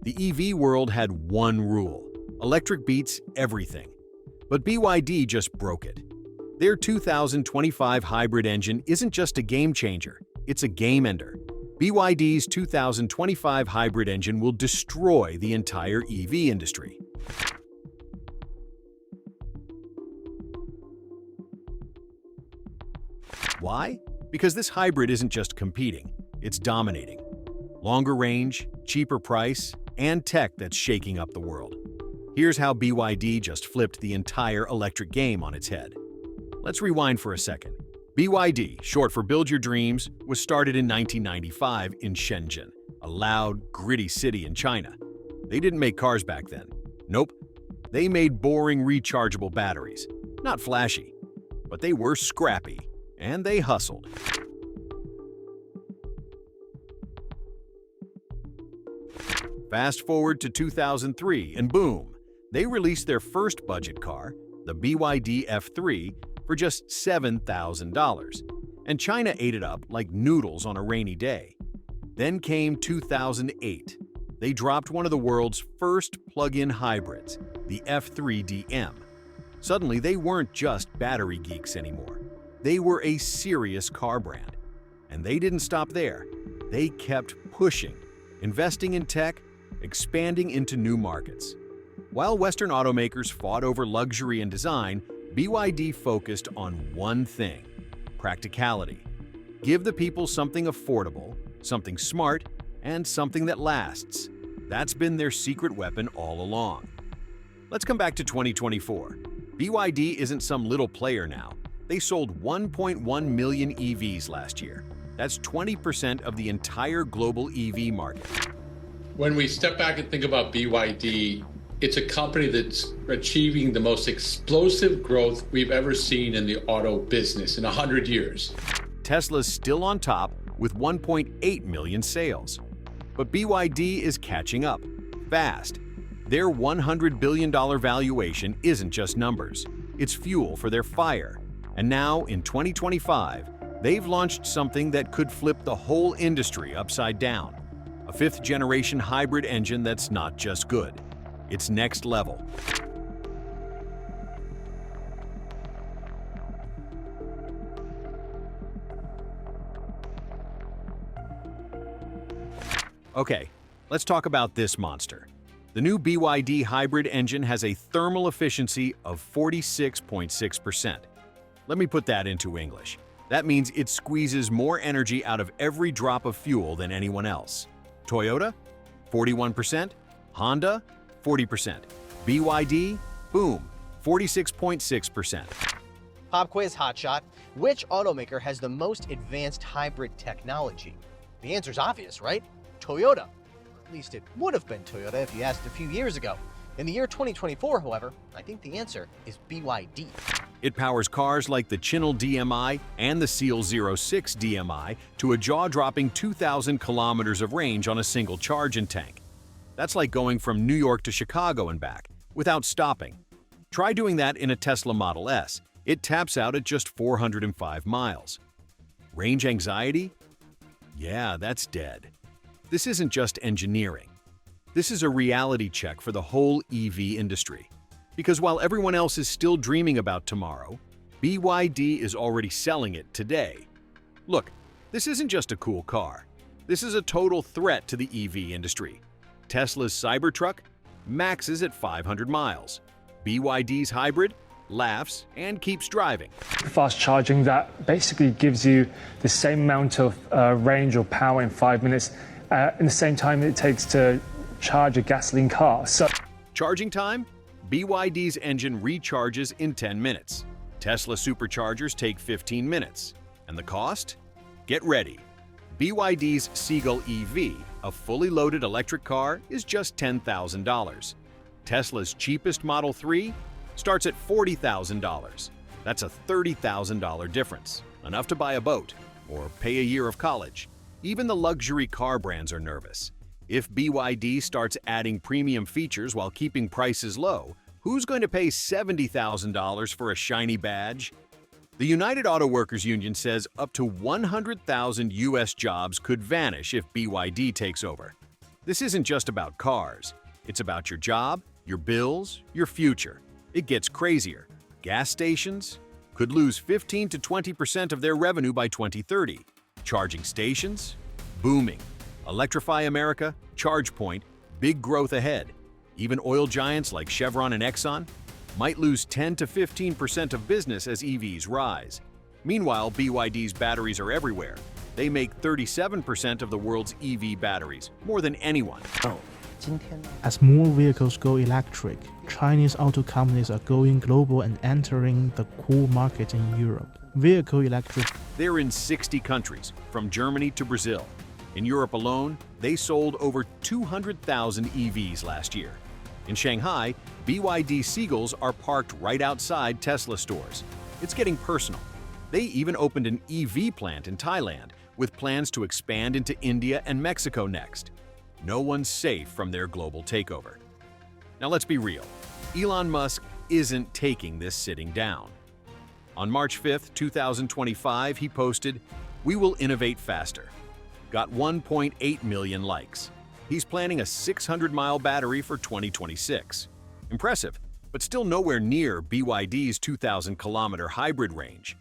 The EV world had one rule: electric beats everything. But BYD just broke it. Their 2025 hybrid engine isn't just a game changer, it's a game ender. BYD's 2025 hybrid engine will destroy the entire EV industry. Why? Because this hybrid isn't just competing, it's dominating. Longer range, cheaper price, and tech that's shaking up the world. Here's how BYD just flipped the entire electric game on its head. Let's rewind for a second. BYD, short for Build Your Dreams, was started in 1995 in Shenzhen, a loud, gritty city in China. They didn't make cars back then. Nope. They made boring rechargeable batteries. Not flashy, but they were scrappy, and they hustled. Fast forward to 2003, and boom, they released their first budget car, the BYD F3, for just $7,000. And China ate it up like noodles on a rainy day. Then came 2008. They dropped one of the world's first plug-in hybrids, the F3DM. Suddenly, they weren't just battery geeks anymore. They were a serious car brand. And they didn't stop there. They kept pushing, investing in tech, expanding into new markets. While Western automakers fought over luxury and design, BYD focused on one thing: practicality. Give the people something affordable, something smart, and something that lasts. That's been their secret weapon all along. Let's come back to 2024. BYD isn't some little player now. They sold 1.1 million EVs last year. That's 20% of the entire global EV market. When we step back and think about BYD, it's a company that's achieving the most explosive growth we've ever seen in the auto business in 100 years. Tesla's still on top with 1.8 million sales. But BYD is catching up, fast. Their $100 billion valuation isn't just numbers, it's fuel for their fire. And now, in 2025, they've launched something that could flip the whole industry upside down. A fifth-generation hybrid engine that's not just good, it's next level. Okay, let's talk about this monster. The new BYD hybrid engine has a thermal efficiency of 46.6%. Let me put that into English. That means it squeezes more energy out of every drop of fuel than anyone else. Toyota, 41%. Honda, 40%. BYD, boom, 46.6%. Pop quiz hotshot. Which automaker has the most advanced hybrid technology? The answer's obvious, right? Toyota. At least it would have been Toyota if you asked a few years ago. In the year 2024, however, I think the answer is BYD. It powers cars like the Chinel DMI and the Seal 06 DMI to a jaw-dropping 2,000 kilometers of range on a single charging tank. That's like going from New York to Chicago and back, without stopping. Try doing that in a Tesla Model S. It taps out at just 405 miles. Range anxiety? Yeah, that's dead. This isn't just engineering. This is a reality check for the whole EV industry. Because while everyone else is still dreaming about tomorrow, BYD is already selling it today. Look, this isn't just a cool car. This is a total threat to the EV industry. Tesla's Cybertruck maxes at 500 miles. BYD's hybrid laughs and keeps driving. Fast charging that basically gives you the same amount of range or power in 5 minutes in the same time it takes to charge a gasoline car. So, charging time? BYD's engine recharges in 10 minutes. Tesla superchargers take 15 minutes. And the cost? Get ready. BYD's Seagull EV, a fully loaded electric car, is just $10,000. Tesla's cheapest Model 3 starts at $40,000. That's a $30,000 difference, enough to buy a boat or pay a year of college. Even the luxury car brands are nervous. If BYD starts adding premium features while keeping prices low, who's going to pay $70,000 for a shiny badge? The United Auto Workers Union says up to 100,000 U.S. jobs could vanish if BYD takes over. This isn't just about cars. It's about your job, your bills, your future. It gets crazier. Gas stations could lose 15 to 20% of their revenue by 2030. Charging stations? Booming. Electrify America, ChargePoint, big growth ahead. Even oil giants like Chevron and Exxon might lose 10 to 15% of business as EVs rise. Meanwhile, BYD's batteries are everywhere. They make 37% of the world's EV batteries, more than anyone. As more vehicles go electric, Chinese auto companies are going global and entering the core market in Europe. Vehicle electric. They're in 60 countries, from Germany to Brazil. In Europe alone, they sold over 200,000 EVs last year. In Shanghai, BYD Seagulls are parked right outside Tesla stores. It's getting personal. They even opened an EV plant in Thailand, with plans to expand into India and Mexico next. No one's safe from their global takeover. Now let's be real. Elon Musk isn't taking this sitting down. On March 5, 2025, he posted, "We will innovate faster." Got 1.8 million likes. He's planning a 600-mile battery for 2026. Impressive, but still nowhere near BYD's 2,000-kilometer hybrid range.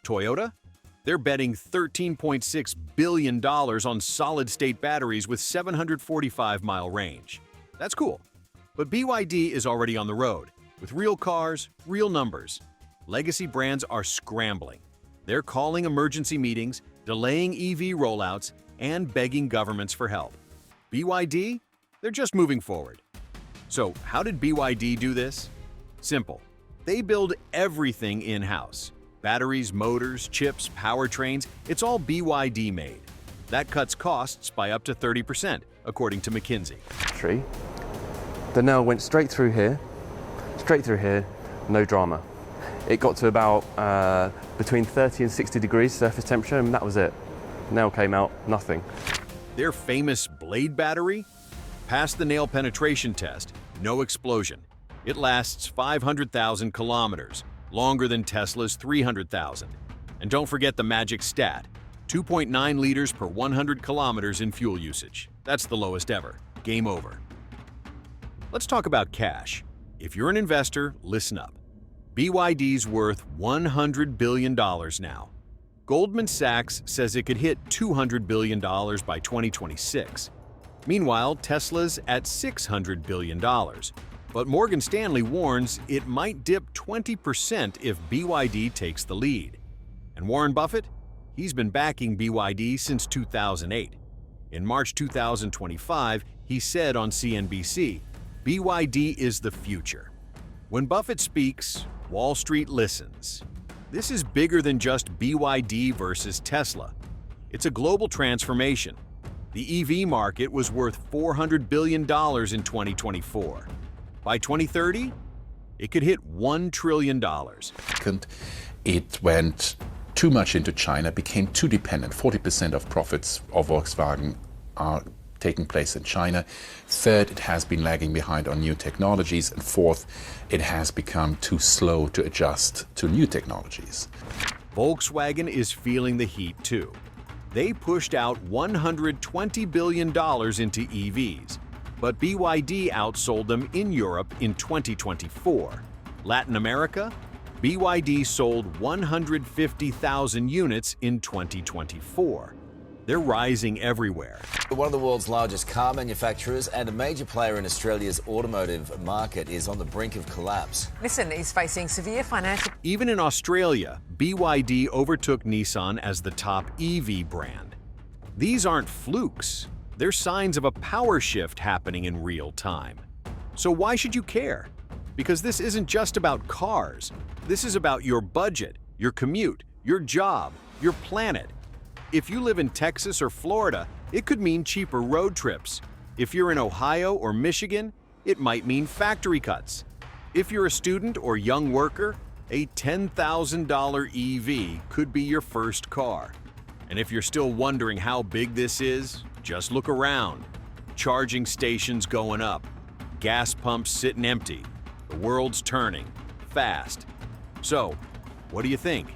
Toyota? They're betting $13.6 billion on solid-state batteries with 745-mile range. That's cool. But BYD is already on the road, with real cars, real numbers. Legacy brands are scrambling. They're calling emergency meetings, delaying EV rollouts, and begging governments for help. BYD? They're just moving forward. So how did BYD do this? Simple. They build everything in-house. Batteries, motors, chips, powertrains, it's all BYD made. That cuts costs by up to 30%, according to McKinsey. The nail went straight through here, no drama. It got to about between 30 and 60 degrees surface temperature, and that was it. Nail came out, nothing. Their famous Blade battery? Passed the nail penetration test, no explosion. It lasts 500,000 kilometers, longer than Tesla's 300,000. And don't forget the magic stat, 2.9 liters per 100 kilometers in fuel usage. That's the lowest ever. Game over. Let's talk about cash. If you're an investor, listen up. BYD's worth $100 billion now. Goldman Sachs says it could hit $200 billion by 2026. Meanwhile, Tesla's at $600 billion. But Morgan Stanley warns it might dip 20% if BYD takes the lead. And Warren Buffett? He's been backing BYD since 2008. In March 2025, he said on CNBC, BYD is the future. When Buffett speaks, Wall Street listens. This is bigger than just BYD versus Tesla. It's a global transformation. The EV market was worth $400 billion in 2024. By 2030, it could hit $1 trillion. It went too much into China, became too dependent. 40% of profits of Volkswagen are taking place in China. Third, it has been lagging behind on new technologies. And fourth, it has become too slow to adjust to new technologies. Volkswagen is feeling the heat too. They pushed out $120 billion into EVs, but BYD outsold them in Europe in 2024. Latin America? BYD sold 150,000 units in 2024. They're rising everywhere. One of the world's largest car manufacturers and a major player in Australia's automotive market is on the brink of collapse. Nissan is facing severe financial... Even in Australia, BYD overtook Nissan as the top EV brand. These aren't flukes. They're signs of a power shift happening in real time. So why should you care? Because this isn't just about cars. This is about your budget, your commute, your job, your planet. If you live in Texas or Florida, it could mean cheaper road trips. If you're in Ohio or Michigan, it might mean factory cuts. If you're a student or young worker, a $10,000 EV could be your first car. And if you're still wondering how big this is, just look around. Charging stations going up, gas pumps sitting empty. The world's turning, fast. So, what do you think?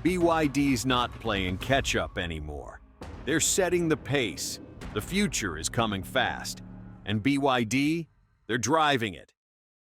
BYD's not playing catch-up anymore. They're setting the pace. The future is coming fast. And BYD, they're driving it.